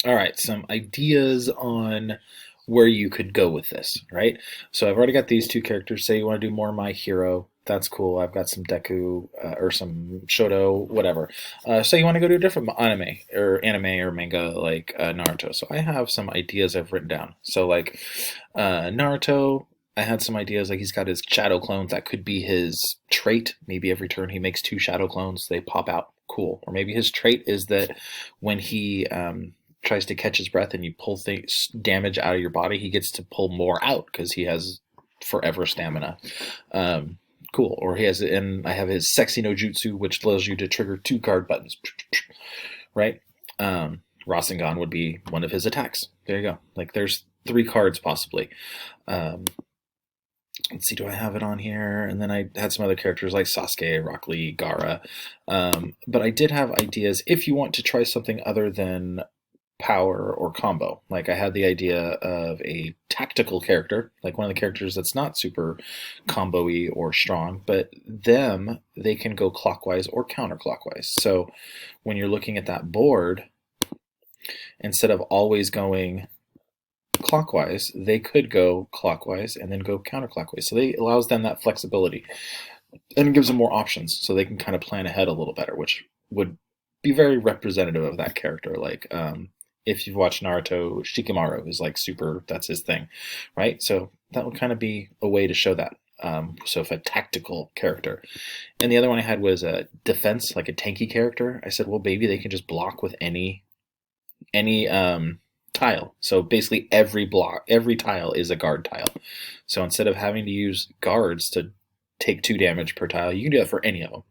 All right, some ideas on where you could go with this, right? So I've already got these two characters. Say you want to do more My Hero, that's cool. I've got some Deku or some Shoto, whatever. Say you want to go to a different anime or manga like Naruto. So I have some ideas I've written down. So like Naruto, I had some ideas like he's got his shadow clones. That could be his trait. Maybe every turn he makes two shadow clones, they pop out. Cool. Or maybe his trait is that when he tries to catch his breath and you pull things damage out of your body, he gets to pull more out because he has forever stamina. Um, cool. Or he has, and I have his sexy no jutsu, which allows you to trigger two guard buttons, right? Rasengan would be one of his attacks. There you go. Like there's three cards possibly. Um, let's see, do I have it on here? And then I had some other characters like Sasuke, Rock Lee, Gara. But I did have ideas if you want to try something other than power or combo. Like I had the idea of a tactical character, like one of the characters that's not super combo-y or strong, but they can go clockwise or counterclockwise. So when you're looking at that board, instead of always going clockwise, they could go clockwise and then go counterclockwise. So they allows them that flexibility and it gives them more options so they can kind of plan ahead a little better, which would be very representative of that character. Like if you've watched Naruto, Shikamaru is like super, that's his thing, right? So that would kind of be a way to show that. So if a tactical character, and the other one I had was a defense, like a tanky character. I said, well, maybe they can just block with any tile. So basically, every tile is a guard tile. So instead of having to use guards to take 2 damage per tile, you can do that for any of them.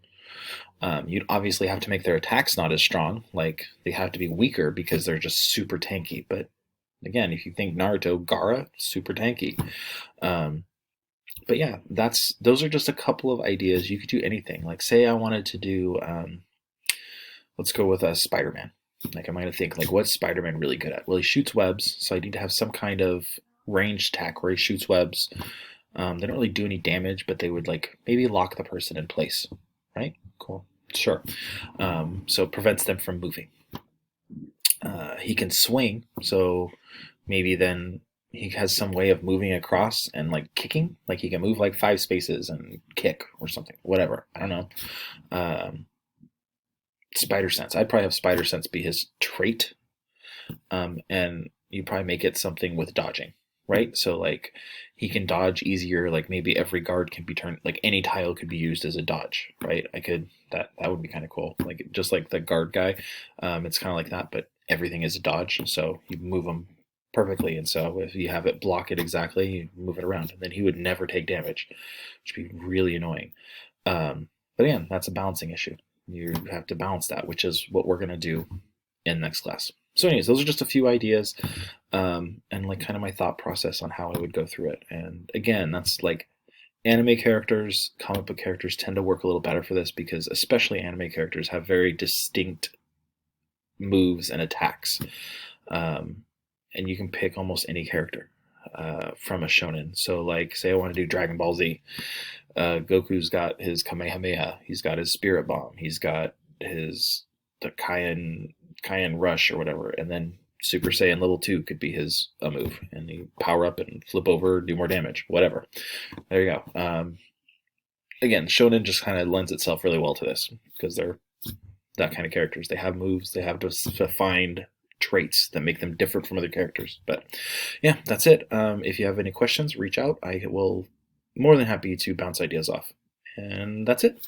You'd obviously have to make their attacks not as strong. Like they have to be weaker because they're just super tanky. But again, if you think Naruto, Gara, super tanky. Um, but yeah, those are just a couple of ideas. You could do anything. Like say I wanted to do, let's go with a Spider-Man. Like I'm gonna think like what's Spider-Man really good at? Well, he shoots webs, so I need to have some kind of ranged attack where he shoots webs. They don't really do any damage, but they would like maybe lock the person in place, right? Cool. Sure. So it prevents them from moving. He can swing, so maybe then he has some way of moving across and like kicking. Like he can move like 5 spaces and kick or something. Whatever. I don't know. Um, Spider sense. I'd probably have spider sense be his trait, and you probably make it something with dodging, right? So like he can dodge easier. Like maybe every guard can be turned. Like any tile could be used as a dodge, right? I could that would be kind of cool. Like just like the guard guy, it's kind of like that, but everything is a dodge. So you move them perfectly, and so if you have it block it exactly, you move it around, and then he would never take damage, which would be really annoying. But again, that's a balancing issue. You have to balance that, which is what we're going to do in next class. So anyways, those are just a few ideas, and like kind of my thought process on how I would go through it. And again, that's like anime characters, comic book characters tend to work a little better for this because especially anime characters have very distinct moves and attacks. And you can pick almost any character from a shonen. So like say I want to do Dragon Ball Z. Goku's got his Kamehameha. He's got his Spirit Bomb. He's got the Cayenne Rush or whatever. And then Super Saiyan Level 2 could be his a move. And you power up and flip over, do more damage, whatever. There you go. Again, Shonen just kind of lends itself really well to this because they're that kind of characters. They have moves, they have defined traits that make them different from other characters. But yeah, that's it. If you have any questions, reach out. I will more than happy to bounce ideas off. And that's it.